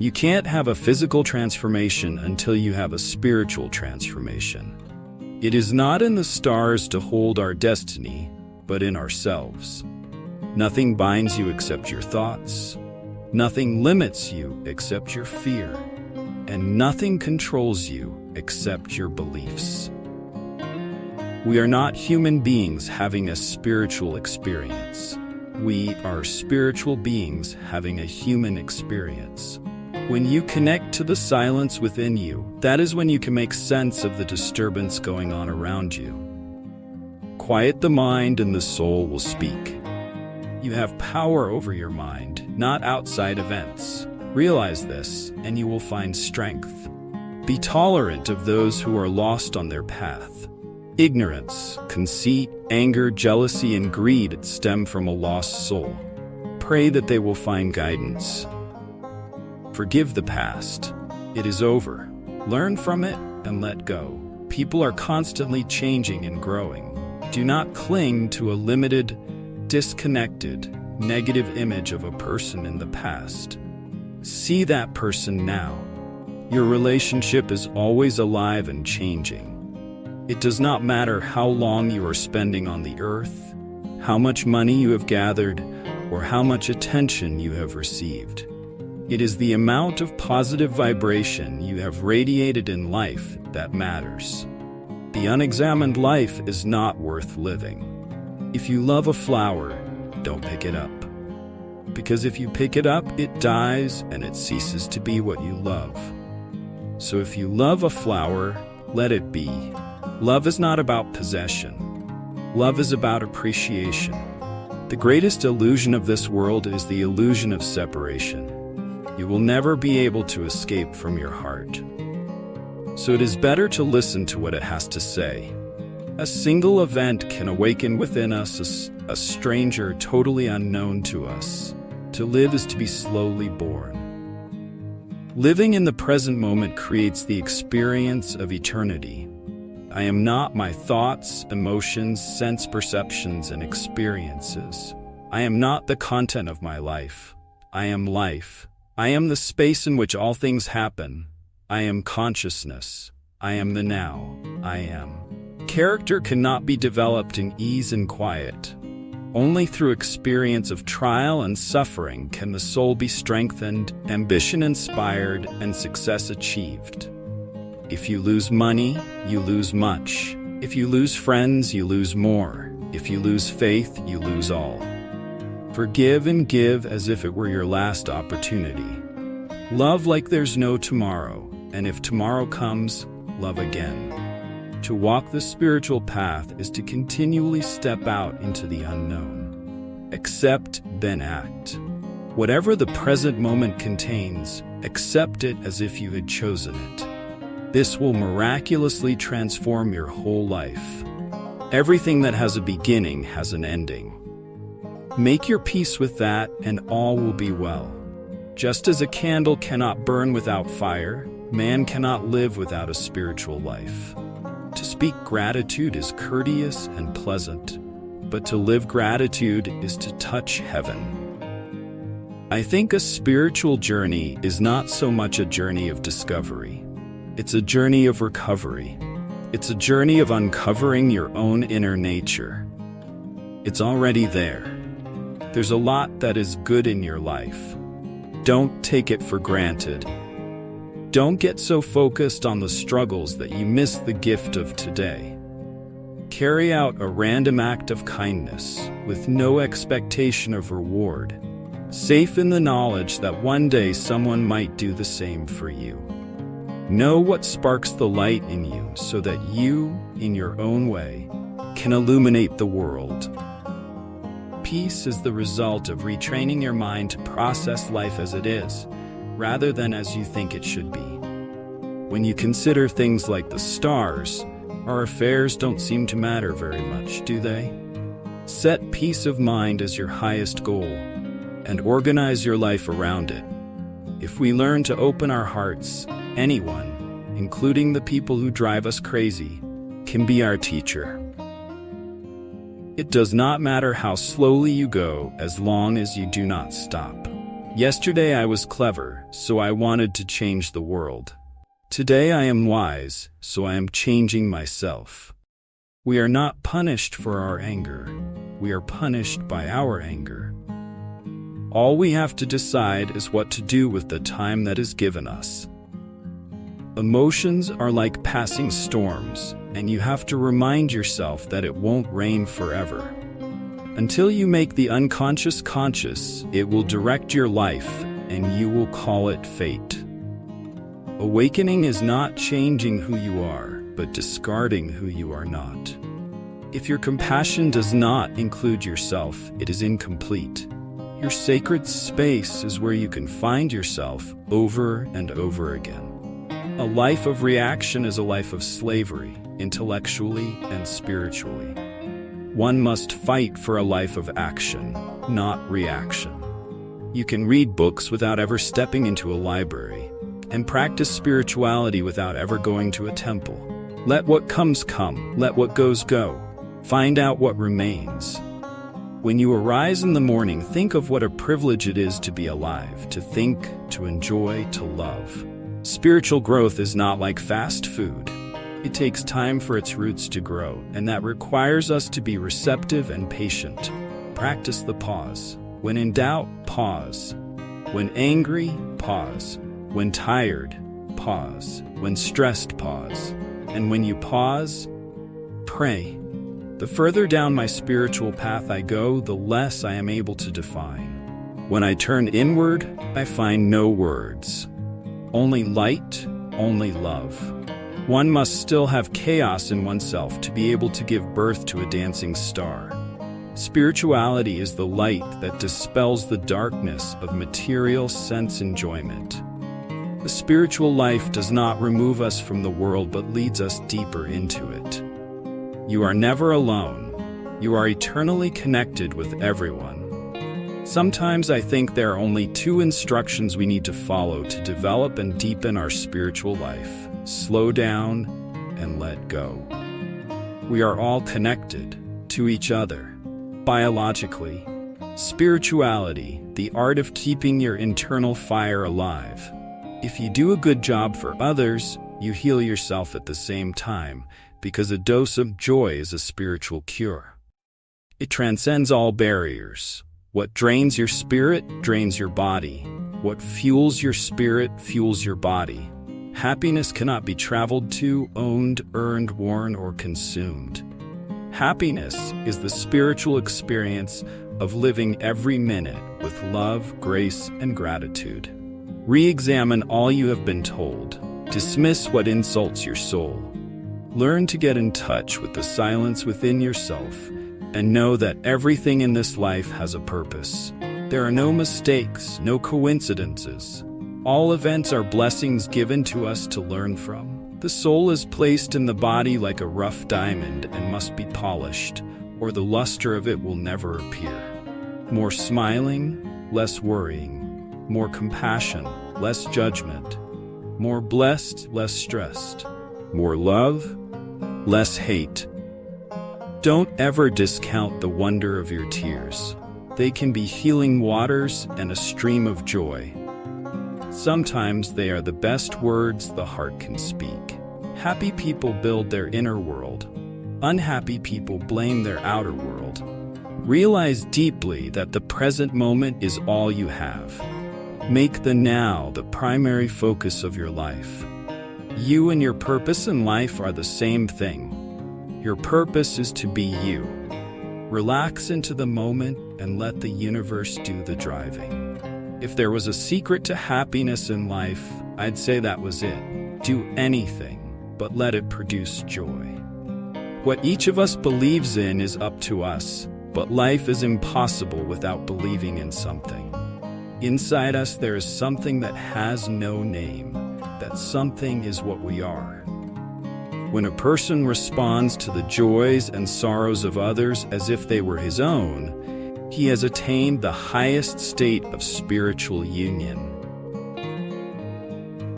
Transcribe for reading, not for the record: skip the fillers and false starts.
You can't have a physical transformation until you have a spiritual transformation. It is not in the stars to hold our destiny, but in ourselves. Nothing binds you except your thoughts. Nothing limits you except your fear. And nothing controls you except your beliefs. We are not human beings having a spiritual experience. We are spiritual beings having a human experience. When you connect to the silence within you, that is when you can make sense of the disturbance going on around you. Quiet the mind and the soul will speak. You have power over your mind, not outside events. Realize this, and you will find strength. Be tolerant of those who are lost on their path. Ignorance, conceit, anger, jealousy, and greed stem from a lost soul. Pray that they will find guidance. Forgive the past. It is over. Learn from it and let go. People are constantly changing and growing. Do not cling to a limited, disconnected, negative image of a person in the past. See that person now. Your relationship is always alive and changing. It does not matter how long you are spending on the earth, how much money you have gathered, or how much attention you have received. It is the amount of positive vibration you have radiated in life that matters. The unexamined life is not worth living. If you love a flower, don't pick it up. Because if you pick it up, it dies and it ceases to be what you love. So if you love a flower, let it be. Love is not about possession. Love is about appreciation. The greatest illusion of this world is the illusion of separation. You will never be able to escape from your heart. So it is better to listen to what it has to say. A single event can awaken within us a stranger totally unknown to us. To live is to be slowly born. Living in the present moment creates the experience of eternity. I am not my thoughts, emotions, sense perceptions, and experiences. I am not the content of my life. I am life. I am the space in which all things happen. I am consciousness. I am the now. I am. Character cannot be developed in ease and quiet. Only through experience of trial and suffering can the soul be strengthened, ambition inspired, and success achieved. If you lose money, you lose much. If you lose friends, you lose more. If you lose faith, you lose all. Forgive and give as if it were your last opportunity. Love like there's no tomorrow, and if tomorrow comes, love again. To walk the spiritual path is to continually step out into the unknown. Accept, then act. Whatever the present moment contains, accept it as if you had chosen it. This will miraculously transform your whole life. Everything that has a beginning has an ending. Make your peace with that, and all will be well. Just as a candle cannot burn without fire, man cannot live without a spiritual life. To speak gratitude is courteous and pleasant, but to live gratitude is to touch heaven. I think a spiritual journey is not so much a journey of discovery. It's a journey of recovery. It's a journey of uncovering your own inner nature. It's already there. There's a lot that is good in your life. Don't take it for granted. Don't get so focused on the struggles that you miss the gift of today. Carry out a random act of kindness with no expectation of reward, safe in the knowledge that one day someone might do the same for you. Know what sparks the light in you so that you, in your own way, can illuminate the world. Peace is the result of retraining your mind to process life as it is, rather than as you think it should be. When you consider things like the stars, our affairs don't seem to matter very much, do they? Set peace of mind as your highest goal, and organize your life around it. If we learn to open our hearts, anyone, including the people who drive us crazy, can be our teacher. It does not matter how slowly you go as long as you do not stop. Yesterday I was clever, so I wanted to change the world. Today I am wise, so I am changing myself. We are not punished for our anger. We are punished by our anger. All we have to decide is what to do with the time that is given us. Emotions are like passing storms, and you have to remind yourself that it won't rain forever. Until you make the unconscious conscious, it will direct your life, and you will call it fate. Awakening is not changing who you are, but discarding who you are not. If your compassion does not include yourself, it is incomplete. Your sacred space is where you can find yourself over and over again. A life of reaction is a life of slavery, intellectually and spiritually. One must fight for a life of action, not reaction. You can read books without ever stepping into a library, and practice spirituality without ever going to a temple. Let what comes come, let what goes go. Find out what remains. When you arise in the morning, think of what a privilege it is to be alive, to think, to enjoy, to love. Spiritual growth is not like fast food. It takes time for its roots to grow, and that requires us to be receptive and patient. Practice the pause. When in doubt, pause. When angry, pause. When tired, pause. When stressed, pause. And when you pause, pray. The further down my spiritual path I go, the less I am able to define. When I turn inward, I find no words. Only light, only love. One must still have chaos in oneself to be able to give birth to a dancing star. Spirituality is the light that dispels the darkness of material sense enjoyment. The spiritual life does not remove us from the world but leads us deeper into it. You are never alone. You are eternally connected with everyone. Sometimes I think there are only two instructions we need to follow to develop and deepen our spiritual life: slow down and let go. We are all connected to each other. Biologically, spirituality, the art of keeping your internal fire alive. If you do a good job for others, you heal yourself at the same time, because a dose of joy is a spiritual cure. It transcends all barriers. What drains your spirit drains your body. What fuels your spirit fuels your body. Happiness cannot be traveled to, owned, earned, worn, or consumed. Happiness is the spiritual experience of living every minute with love, grace, and gratitude. Re-examine all you have been told. Dismiss what insults your soul. Learn to get in touch with the silence within yourself and know that everything in this life has a purpose. There are no mistakes, no coincidences. All events are blessings given to us to learn from. The soul is placed in the body like a rough diamond and must be polished, or the luster of it will never appear. More smiling, less worrying. More compassion, less judgment. More blessed, less stressed. More love, less hate. Don't ever discount the wonder of your tears. They can be healing waters and a stream of joy. Sometimes they are the best words the heart can speak. Happy people build their inner world. Unhappy people blame their outer world. Realize deeply that the present moment is all you have. Make the now the primary focus of your life. You and your purpose in life are the same thing. Your purpose is to be you. Relax into the moment and let the universe do the driving. If there was a secret to happiness in life, I'd say that was it. Do anything, but let it produce joy. What each of us believes in is up to us, but life is impossible without believing in something. Inside us there is something that has no name. That something is what we are. When a person responds to the joys and sorrows of others as if they were his own, he has attained the highest state of spiritual union.